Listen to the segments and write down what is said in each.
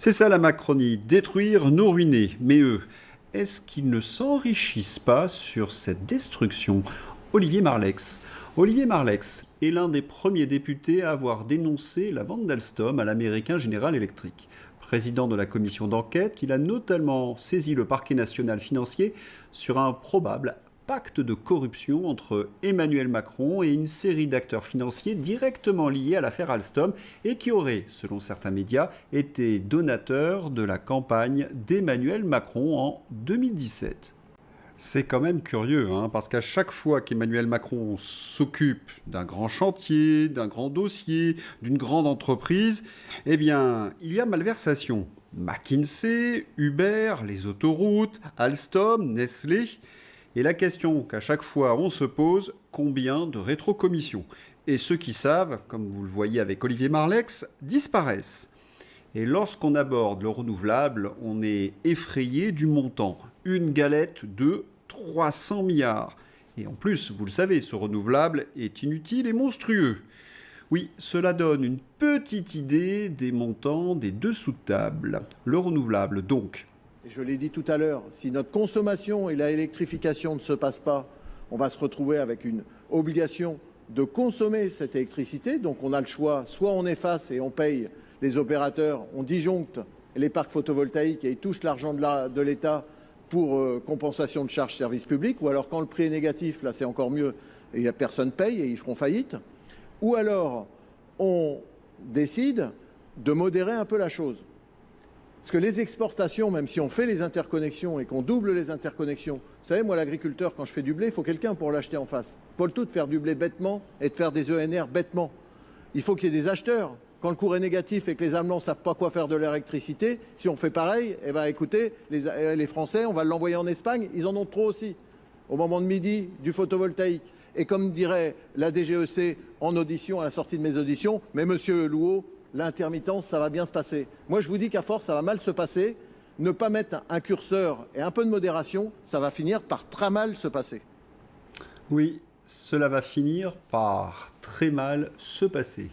C'est ça la Macronie, détruire, nous ruiner. Mais eux, est-ce qu'ils ne s'enrichissent pas sur cette destruction? Olivier Marleix. Olivier Marleix est l'un des premiers députés à avoir dénoncé la vente d'Alstom à l'américain General Electric. Président de la commission d'enquête, il a notamment saisi le parquet national financier sur un probable pacte de corruption entre Emmanuel Macron et une série d'acteurs financiers directement liés à l'affaire Alstom et qui auraient, selon certains médias, été donateurs de la campagne d'Emmanuel Macron en 2017. C'est quand même curieux, parce qu'à chaque fois qu'Emmanuel Macron s'occupe d'un grand chantier, d'un grand dossier, d'une grande entreprise, eh bien, il y a malversation. McKinsey, Uber, les autoroutes, Alstom, Nestlé. Et la question qu'à chaque fois on se pose, combien de rétrocommissions? Et ceux qui savent, comme vous le voyez avec Olivier Marleix, disparaissent. Et lorsqu'on aborde le renouvelable, on est effrayé du montant. Une galette de 300 milliards. Et en plus, vous le savez, ce renouvelable est inutile et monstrueux. Oui, cela donne une petite idée des montants des dessous de table. Le renouvelable, donc. Je l'ai dit tout à l'heure, si notre consommation et l'électrification ne se passent pas, on va se retrouver avec une obligation de consommer cette électricité. Donc on a le choix, soit on efface et on paye les opérateurs, on disjoncte les parcs photovoltaïques et ils touchent l'argent de l'État pour compensation de charges service public, ou alors quand le prix est négatif, là c'est encore mieux, et personne ne paye et ils feront faillite. Ou alors on décide de modérer un peu la chose. Parce que les exportations, même si on fait les interconnexions et qu'on double les interconnexions, vous savez, moi l'agriculteur, quand je fais du blé, il faut quelqu'un pour l'acheter en face. Pas le tout de faire du blé bêtement et de faire des ENR bêtement. Il faut qu'il y ait des acheteurs. Quand le cours est négatif et que les Allemands ne savent pas quoi faire de l'électricité, si on fait pareil, eh ben, écoutez, les Français, on va l'envoyer en Espagne, ils en ont trop aussi. Au moment de midi, du photovoltaïque. Et comme dirait la DGEC en audition, à la sortie de mes auditions, mais monsieur Louot, l'intermittence, ça va bien se passer. Moi, je vous dis qu'à force, ça va mal se passer. Ne pas mettre un curseur et un peu de modération, ça va finir par très mal se passer. Oui, cela va finir par très mal se passer.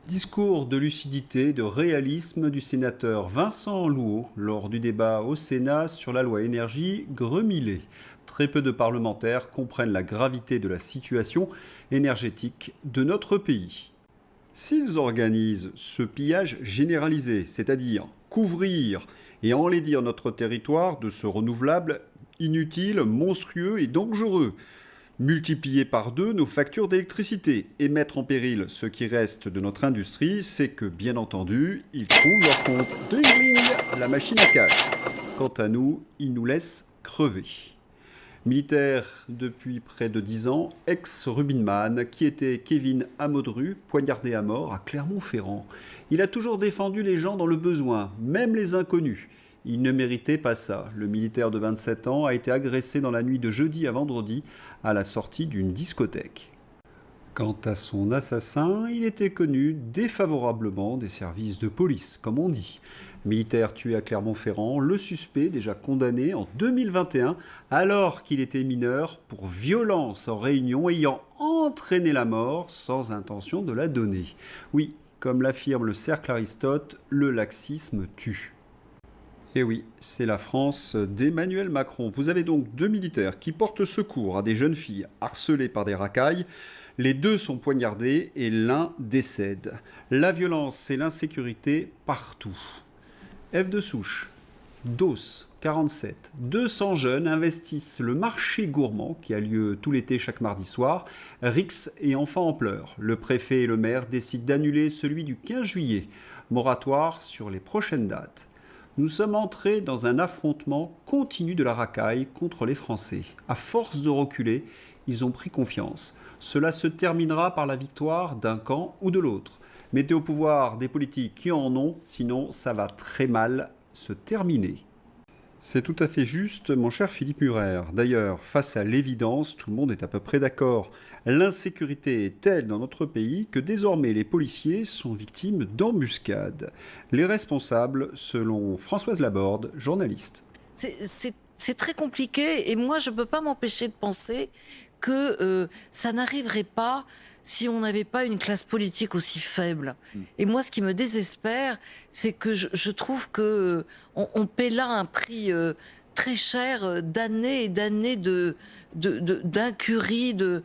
Discours de lucidité, de réalisme du sénateur Vincent Louot lors du débat au Sénat sur la loi énergie Gremillet. Très peu de parlementaires comprennent la gravité de la situation énergétique de notre pays. S'ils organisent ce pillage généralisé, c'est-à-dire couvrir et enlaidir notre territoire de ce renouvelable inutile, monstrueux et dangereux, multiplier par 2 nos factures d'électricité et mettre en péril ce qui reste de notre industrie, c'est que, bien entendu, ils trouvent leur compte. Gling gling, la machine à cash. Quant à nous, ils nous laissent crever. Militaire depuis près de 10 ans, ex-rugbyman, qui était Kevin Amodru, poignardé à mort à Clermont-Ferrand. Il a toujours défendu les gens dans le besoin, même les inconnus. Il ne méritait pas ça. Le militaire de 27 ans a été agressé dans la nuit de jeudi à vendredi à la sortie d'une discothèque. Quant à son assassin, il était connu défavorablement des services de police, comme on dit. Militaire tué à Clermont-Ferrand, le suspect déjà condamné en 2021 alors qu'il était mineur pour violence en réunion ayant entraîné la mort sans intention de la donner. Oui, comme l'affirme le cercle Aristote, le laxisme tue. Et oui, c'est la France d'Emmanuel Macron. Vous avez donc 2 militaires qui portent secours à des jeunes filles harcelées par des racailles. Les 2 sont poignardés et l'un décède. La violence et l'insécurité partout. F de souche, DOS 47. 200 jeunes investissent le marché gourmand qui a lieu tout l'été chaque mardi soir. Rix et enfants en pleurs. Le préfet et le maire décident d'annuler celui du 15 juillet. Moratoire sur les prochaines dates. Nous sommes entrés dans un affrontement continu de la racaille contre les Français. À force de reculer, ils ont pris confiance. Cela se terminera par la victoire d'un camp ou de l'autre. Mettez au pouvoir des politiques qui en ont, sinon ça va très mal se terminer. C'est tout à fait juste, mon cher Philippe Murer. D'ailleurs, face à l'évidence, tout le monde est à peu près d'accord. L'insécurité est telle dans notre pays que désormais les policiers sont victimes d'embuscades. Les responsables, selon Françoise Laborde, journaliste. C'est très compliqué et moi je ne peux pas m'empêcher de penser que ça n'arriverait pas si on n'avait pas une classe politique aussi faible. Et moi, ce qui me désespère, c'est que je trouve que on paie là un prix très cher d'années et d'années d'incurie, de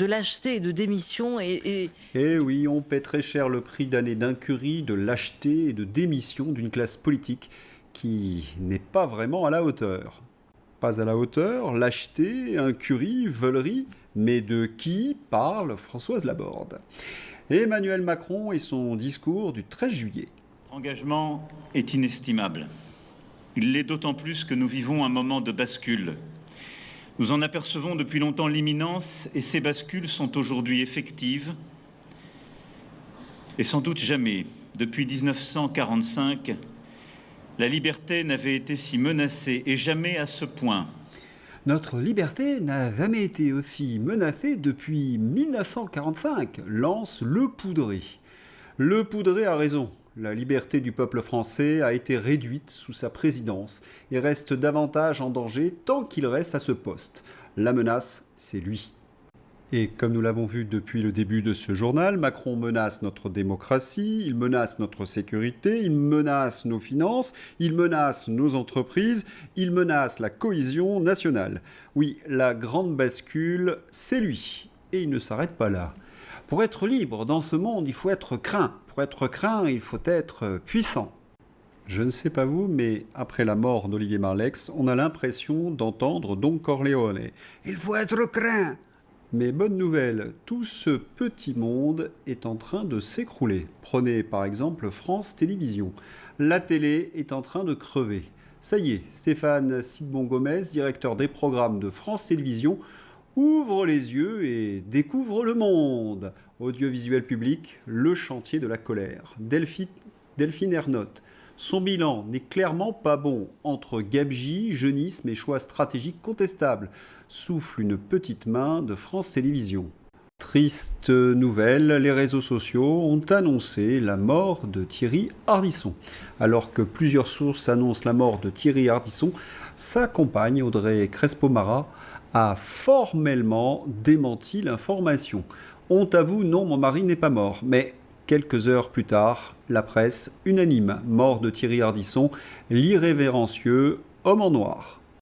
lâcheté et de démission. Et oui, on paie très cher le prix d'années d'incurie, de lâcheté et de démission d'une classe politique qui n'est pas vraiment à la hauteur. Pas à la hauteur, lâcheté, incurie, veulerie, mais de qui parle Françoise Laborde? Emmanuel Macron et son discours du 13 juillet. L'engagement est inestimable. Il l'est d'autant plus que nous vivons un moment de bascule. Nous en apercevons depuis longtemps l'imminence et ces bascules sont aujourd'hui effectives. Et sans doute jamais, depuis 1945, la liberté n'avait été si menacée et jamais à ce point. Notre liberté n'a jamais été aussi menacée depuis 1945, lance Le Poudré. Le Poudré a raison. La liberté du peuple français a été réduite sous sa présidence et reste davantage en danger tant qu'il reste à ce poste. La menace, c'est lui. Et comme nous l'avons vu depuis le début de ce journal, Macron menace notre démocratie, il menace notre sécurité, il menace nos finances, il menace nos entreprises, il menace la cohésion nationale. Oui, la grande bascule, c'est lui. Et il ne s'arrête pas là. Pour être libre dans ce monde, il faut être craint. Pour être craint, il faut être puissant. Je ne sais pas vous, mais après la mort d'Olivier Marleix, on a l'impression d'entendre Don Corleone. Il faut être craint. Mais bonne nouvelle, tout ce petit monde est en train de s'écrouler. Prenez par exemple France Télévisions. La télé est en train de crever. Ça y est, Stéphane Sidbon-Gomez, directeur des programmes de France Télévisions, ouvre les yeux et découvre le monde. Audiovisuel public, le chantier de la colère. Delphine Ernotte. Son bilan n'est clairement pas bon. Entre gabegie, jeunisme et choix stratégiques contestables, souffle une petite main de France Télévisions. Triste nouvelle, les réseaux sociaux ont annoncé la mort de Thierry Ardisson. Alors que plusieurs sources annoncent la mort de Thierry Ardisson, sa compagne Audrey Crespo-Mara a formellement démenti l'information. Honte à vous, non, mon mari n'est pas mort. Mais quelques heures plus tard, la presse unanime, mort de Thierry Ardisson, l'irrévérencieux homme en noir.